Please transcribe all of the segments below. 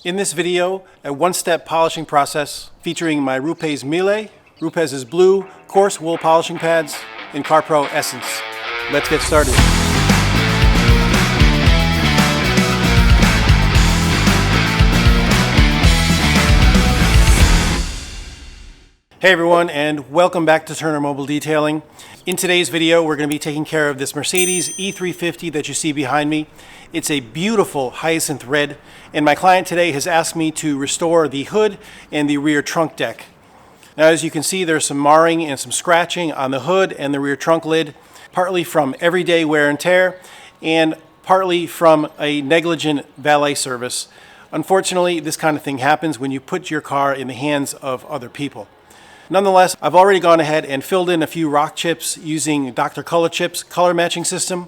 In this video, a one-step polishing process featuring my Rupes Mille, Rupes' blue coarse wool polishing pads, and Carpro Essence. Let's get started. Hey everyone, and welcome back to Turner Mobile Detailing. In today's video, we're going to be taking care of this Mercedes E350 that you see behind me. It's a beautiful hyacinth red, and my client today has asked me to restore the hood and the rear trunk deck. Now, as you can see, there's some marring and some scratching on the hood and the rear trunk lid, partly from everyday wear and tear, and partly from a negligent valet service. Unfortunately, this kind of thing happens when you put your car in the hands of other people. Nonetheless, I've already gone ahead and filled in a few rock chips using Dr. Color Chip's color matching system.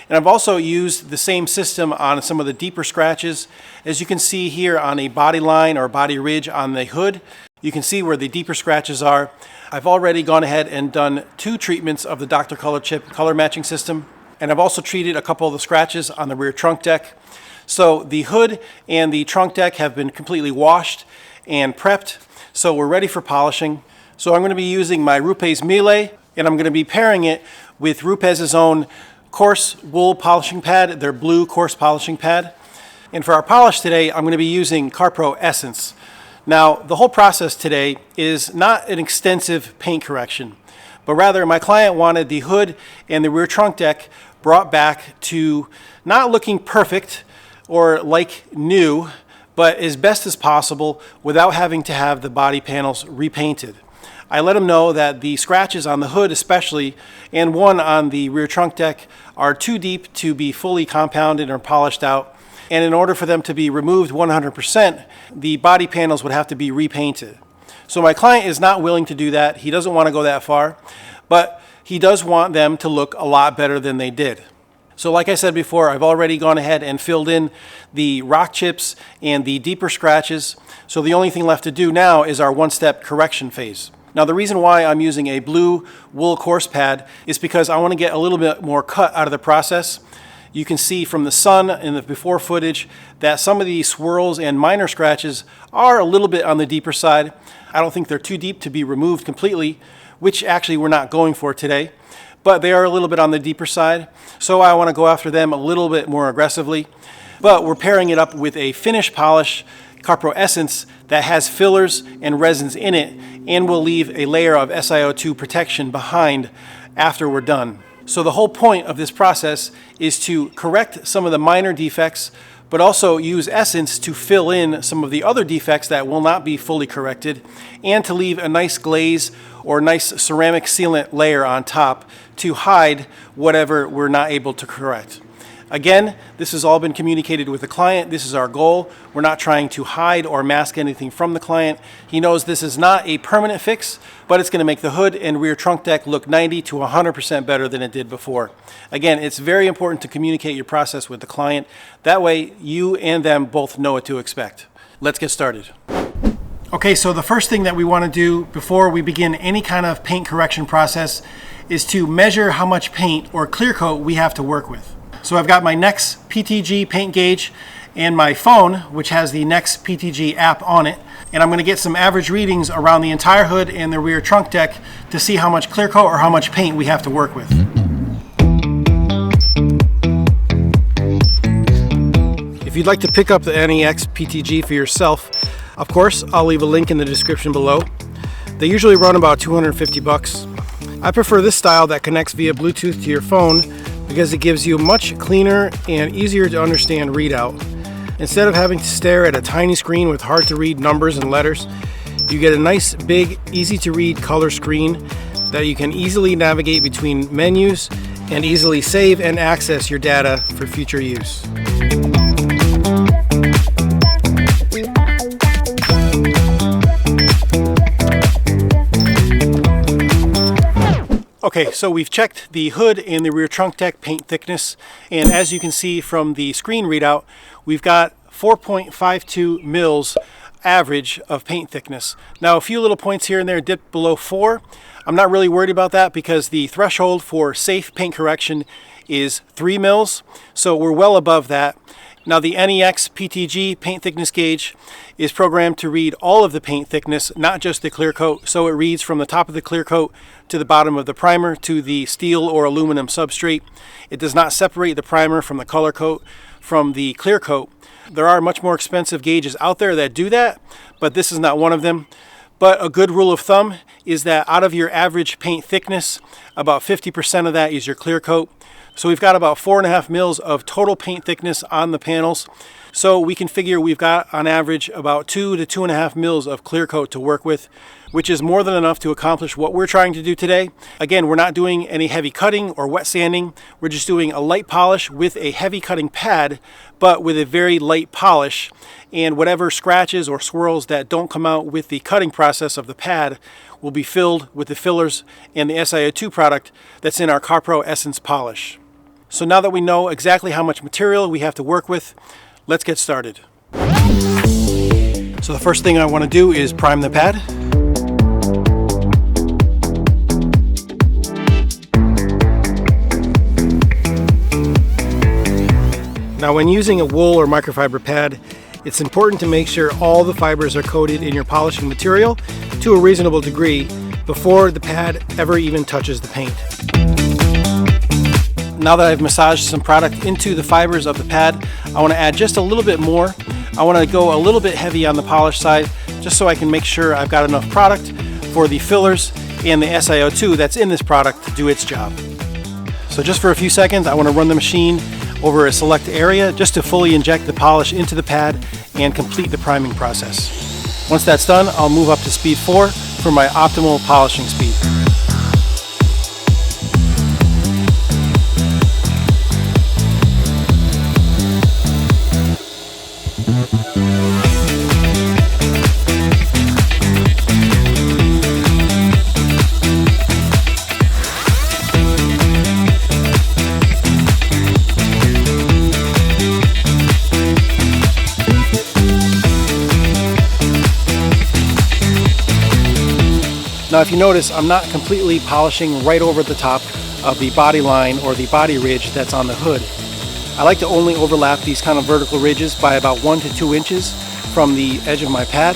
And I've also used the same system on some of the deeper scratches. As you can see here on a body line or body ridge on the hood, you can see where the deeper scratches are. I've already gone ahead and done 2 treatments of the Dr. Color Chip color matching system. And I've also treated a couple of the scratches on the rear trunk deck. So the hood and the trunk deck have been completely washed and prepped. So we're ready for polishing. So I'm going to be using my Rupes Mille, and I'm going to be pairing it with Rupes' own coarse wool polishing pad, their blue coarse polishing pad. And for our polish today, I'm going to be using Carpro Essence. Now, the whole process today is not an extensive paint correction, but rather my client wanted the hood and the rear trunk deck brought back to not looking perfect or like new, but as best as possible without having to have the body panels repainted. I let him know that the scratches on the hood especially, and one on the rear trunk deck, are too deep to be fully compounded or polished out. And in order for them to be removed 100%, the body panels would have to be repainted. So my client is not willing to do that. He doesn't want to go that far, but he does want them to look a lot better than they did. So like I said before, I've already gone ahead and filled in the rock chips and the deeper scratches. So the only thing left to do now is our one-step correction phase. Now, the reason why I'm using a blue wool coarse pad is because I want to get a little bit more cut out of the process. You can see from the sun in the before footage that some of these swirls and minor scratches are a little bit on the deeper side. I don't think they're too deep to be removed completely, which actually we're not going for today, but they are a little bit on the deeper side. So I want to go after them a little bit more aggressively. But we're pairing it up with a finish polish Carpro Essence that has fillers and resins in it and will leave a layer of SiO2 protection behind after we're done. So the whole point of this process is to correct some of the minor defects, but also use Essence to fill in some of the other defects that will not be fully corrected, and to leave a nice glaze or nice ceramic sealant layer on top to hide whatever we're not able to correct. Again, this has all been communicated with the client. This is our goal. We're not trying to hide or mask anything from the client. He knows this is not a permanent fix, but it's going to make the hood and rear trunk deck look 90 to 100% better than it did before. Again, it's very important to communicate your process with the client. That way, you and them both know what to expect. Let's get started. Okay, so the first thing that we want to do before we begin any kind of paint correction process is to measure how much paint or clear coat we have to work with. So I've got my NexPTG paint gauge and my phone, which has the NexPTG app on it. And I'm going to get some average readings around the entire hood and the rear trunk deck to see how much clear coat or how much paint we have to work with. If you'd like to pick up the NexPTG for yourself, of course, I'll leave a link in the description below. They usually run about $250. I prefer this style that connects via Bluetooth to your phone because it gives you a much cleaner and easier to understand readout. Instead of having to stare at a tiny screen with hard to read numbers and letters, you get a nice, big, easy to read color screen that you can easily navigate between menus and easily save and access your data for future use. Okay, so we've checked the hood and the rear trunk deck paint thickness, and as you can see from the screen readout, we've got 4.52 mils average of paint thickness. Now, a few little points here and there dipped below 4. I'm not really worried about that because the threshold for safe paint correction is 3 mils, so we're well above that. Now the NexPTG paint thickness gauge is programmed to read all of the paint thickness, not just the clear coat. So it reads from the top of the clear coat to the bottom of the primer to the steel or aluminum substrate. It does not separate the primer from the color coat from the clear coat. There are much more expensive gauges out there that do that, but this is not one of them. But a good rule of thumb is that out of your average paint thickness, about 50% of that is your clear coat. So we've got about 4.5 mils of total paint thickness on the panels. So we can figure we've got on average about 2 to 2.5 mils of clear coat to work with, which is more than enough to accomplish what we're trying to do today. Again, we're not doing any heavy cutting or wet sanding. We're just doing a light polish with a heavy cutting pad, but with a very light polish. And whatever scratches or swirls that don't come out with the cutting process of the pad will be filled with the fillers and the SiO2 product that's in our Carpro Essence polish. So now that we know exactly how much material we have to work with, let's get started. So the first thing I want to do is prime the pad. Now when using a wool or microfiber pad, it's important to make sure all the fibers are coated in your polishing material to a reasonable degree before the pad ever even touches the paint. Now that I've massaged some product into the fibers of the pad, I want to add just a little bit more. I want to go a little bit heavy on the polish side just so I can make sure I've got enough product for the fillers and the SiO2 that's in this product to do its job. So just for a few seconds, I want to run the machine over a select area just to fully inject the polish into the pad and complete the priming process. Once that's done, I'll move up to speed 4 for my optimal polishing speed. Now if you notice, I'm not completely polishing right over the top of the body line or the body ridge that's on the hood. I like to only overlap these kind of vertical ridges by about 1 to 2 inches from the edge of my pad.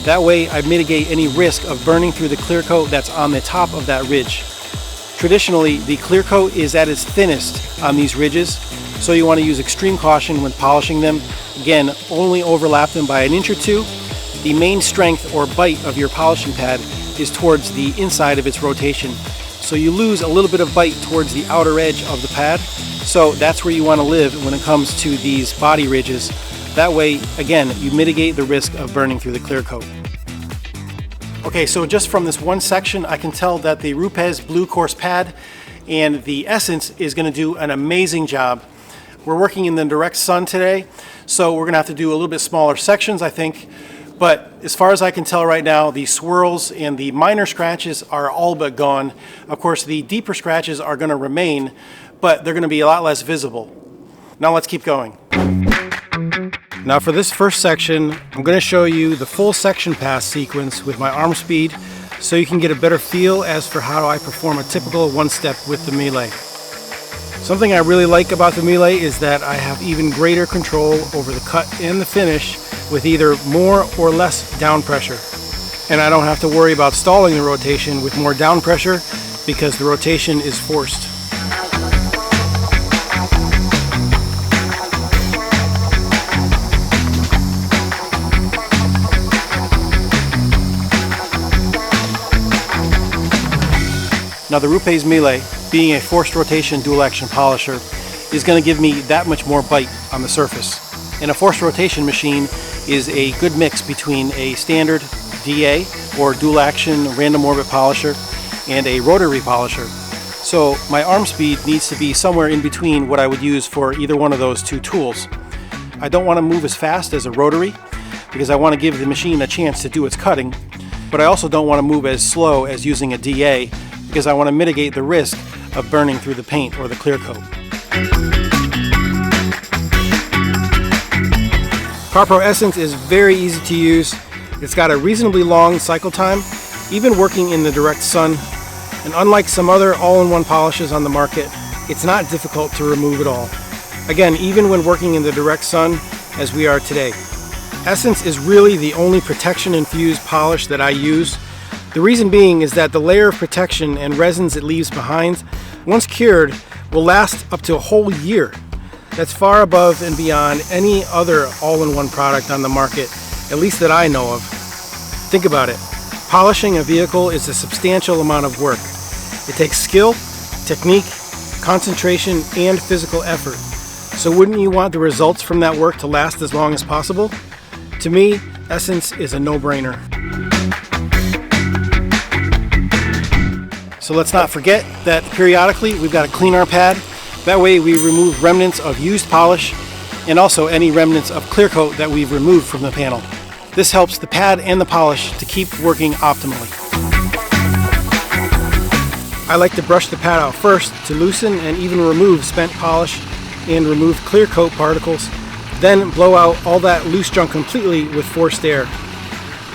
That way I mitigate any risk of burning through the clear coat that's on the top of that ridge. Traditionally, the clear coat is at its thinnest on these ridges, so you want to use extreme caution when polishing them. Again, only overlap them by 1 inch or 2. The main strength or bite of your polishing pad is towards the inside of its rotation. So you lose a little bit of bite towards the outer edge of the pad. So that's where you want to live when it comes to these body ridges. That way, again, you mitigate the risk of burning through the clear coat. Okay, so just from this one section, I can tell that the Rupes Blue Course pad and the Essence is going to do an amazing job. We're working in the direct sun today, so we're going to have to do a little bit smaller sections, I think. But as far as I can tell right now, the swirls and the minor scratches are all but gone. Of course, the deeper scratches are going to remain, but they're going to be a lot less visible. Now let's keep going. Now for this first section, I'm going to show you the full section pass sequence with my arm speed so you can get a better feel as for how I perform a typical one-step with the Mille. Something I really like about the Mille is that I have even greater control over the cut and the finish with either more or less down pressure. And I don't have to worry about stalling the rotation with more down pressure because the rotation is forced. Now the Rupes Mille, being a forced rotation dual action polisher, is going to give me that much more bite on the surface. And a forced rotation machine is a good mix between a standard DA or dual action random orbit polisher and a rotary polisher. So my arm speed needs to be somewhere in between what I would use for either one of those two tools. I don't want to move as fast as a rotary because I want to give the machine a chance to do its cutting, but I also don't want to move as slow as using a DA because I want to mitigate the risk of burning through the paint or the clear coat. Carpro Essence is very easy to use. It's got a reasonably long cycle time, even working in the direct sun. And unlike some other all-in-one polishes on the market, it's not difficult to remove at all. Again, even when working in the direct sun as we are today. Essence is really the only protection infused polish that I use. The reason being is that the layer of protection and resins it leaves behind, once cured, will last up to a whole year. That's far above and beyond any other all-in-one product on the market, at least that I know of. Think about it. Polishing a vehicle is a substantial amount of work. It takes skill, technique, concentration, and physical effort. So wouldn't you want the results from that work to last as long as possible? To me, Essence is a no-brainer. So let's not forget that periodically we've got to clean our pad. That way we remove remnants of used polish and also any remnants of clear coat that we've removed from the panel. This helps the pad and the polish to keep working optimally. I like to brush the pad out first to loosen and even remove spent polish and remove clear coat particles, then blow out all that loose junk completely with forced air.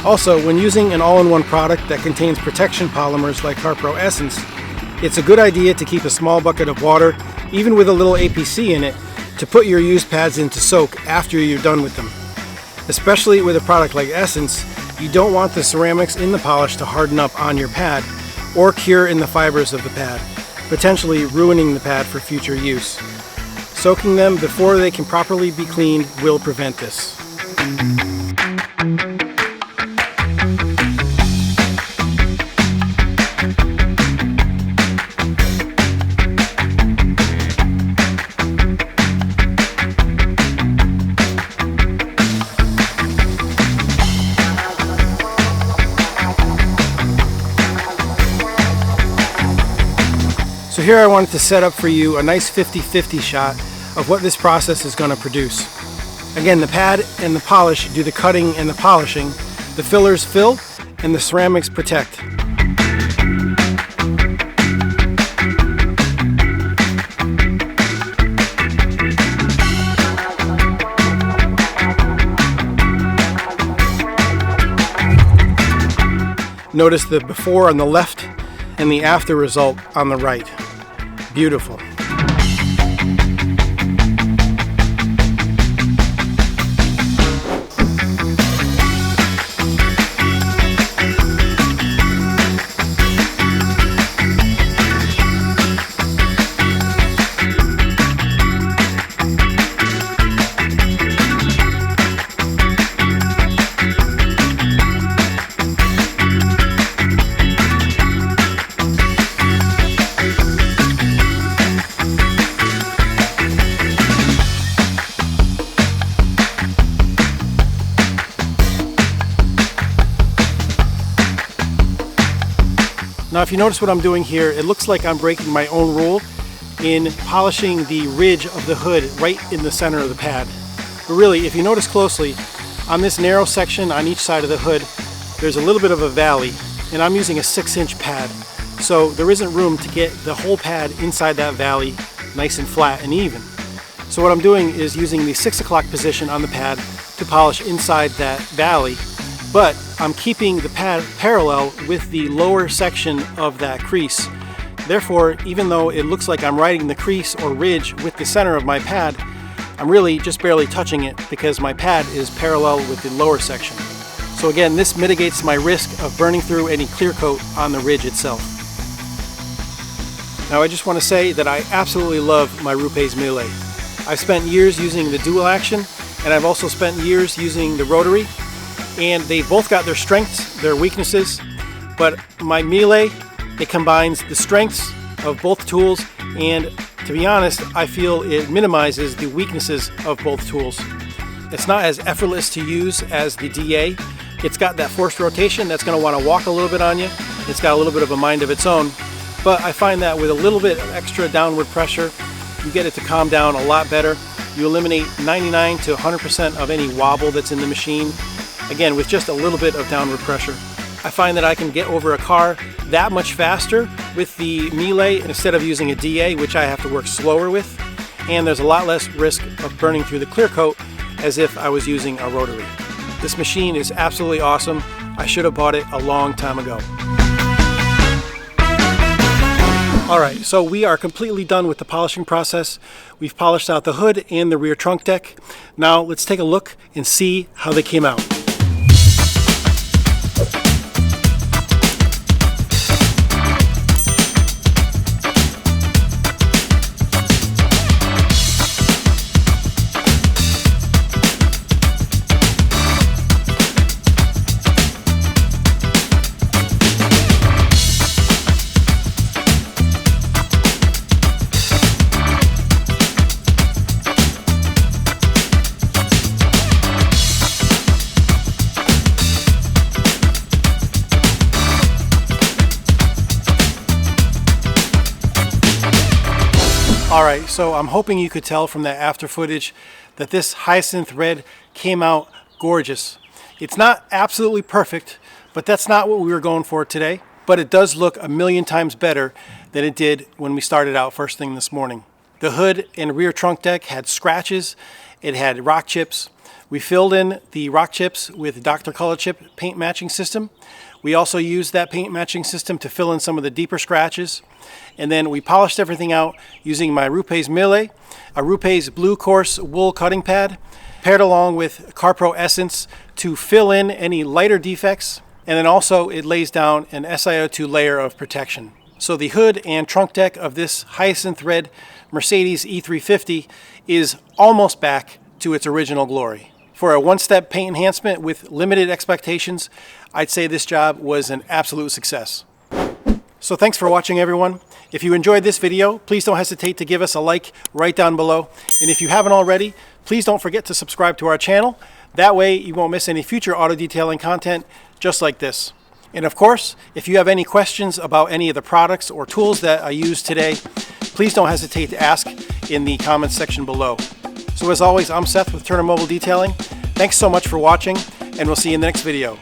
Also, when using an all-in-one product that contains protection polymers like Carpro Essence, it's a good idea to keep a small bucket of water, even with a little APC in it, to put your used pads in to soak after you're done with them. Especially with a product like Essence, you don't want the ceramics in the polish to harden up on your pad or cure in the fibers of the pad, potentially ruining the pad for future use. Soaking them before they can properly be cleaned will prevent this. So here I wanted to set up for you a nice 50-50 shot of what this process is going to produce. Again, the pad and the polish do the cutting and the polishing, the fillers fill, and the ceramics protect. Notice the before on the left and the after result on the right. Beautiful. Now if you notice what I'm doing here, it looks like I'm breaking my own rule in polishing the ridge of the hood right in the center of the pad. But really, if you notice closely, on this narrow section on each side of the hood, there's a little bit of a valley, and I'm using a 6-inch pad. So there isn't room to get the whole pad inside that valley nice and flat and even. So what I'm doing is using the 6 o'clock position on the pad to polish inside that valley, but I'm keeping the pad parallel with the lower section of that crease. Therefore, even though it looks like I'm riding the crease or ridge with the center of my pad, I'm really just barely touching it because my pad is parallel with the lower section. So again, this mitigates my risk of burning through any clear coat on the ridge itself. Now I just want to say that I absolutely love my Rupes Mille. I've spent years using the dual action, and I've also spent years using the rotary, and they both got their strengths, their weaknesses, but my Mille, it combines the strengths of both tools, and to be honest, I feel it minimizes the weaknesses of both tools. It's not as effortless to use as the DA. It's got that forced rotation that's going to want to walk a little bit on you. It's got a little bit of a mind of its own, but I find that with a little bit of extra downward pressure, you get it to calm down a lot better. You eliminate 99 to 100% of any wobble that's in the machine. Again, with just a little bit of downward pressure. I find that I can get over a car that much faster with the Mille instead of using a DA, which I have to work slower with, and there's a lot less risk of burning through the clear coat as if I was using a rotary. This machine is absolutely awesome. I should have bought it a long time ago. All right, so we are completely done with the polishing process. We've polished out the hood and the rear trunk deck. Now let's take a look and see how they came out. Alright, so I'm hoping you could tell from that after footage that this hyacinth red came out gorgeous. It's not absolutely perfect, but that's not what we were going for today. But it does look a million times better than it did when we started out first thing this morning. The hood and rear trunk deck had scratches, it had rock chips. We filled in the rock chips with Dr. Color Chip paint matching system. We also used that paint matching system to fill in some of the deeper scratches. And then we polished everything out using my Rupes Mille, a Rupes Blue Coarse wool cutting pad, paired along with Carpro Essence to fill in any lighter defects. And then also it lays down an SiO2 layer of protection. So the hood and trunk deck of this hyacinth red Mercedes E350 is almost back to its original glory. For a one-step paint enhancement with limited expectations, I'd say this job was an absolute success. So thanks for watching, everyone. If you enjoyed this video, please don't hesitate to give us a like right down below. And if you haven't already, please don't forget to subscribe to our channel. That way you won't miss any future auto detailing content just like this. And of course, if you have any questions about any of the products or tools that I used today, please don't hesitate to ask in the comments section below. So as always, I'm Seth with Turner Mobile Detailing. Thanks so much for watching, and we'll see you in the next video.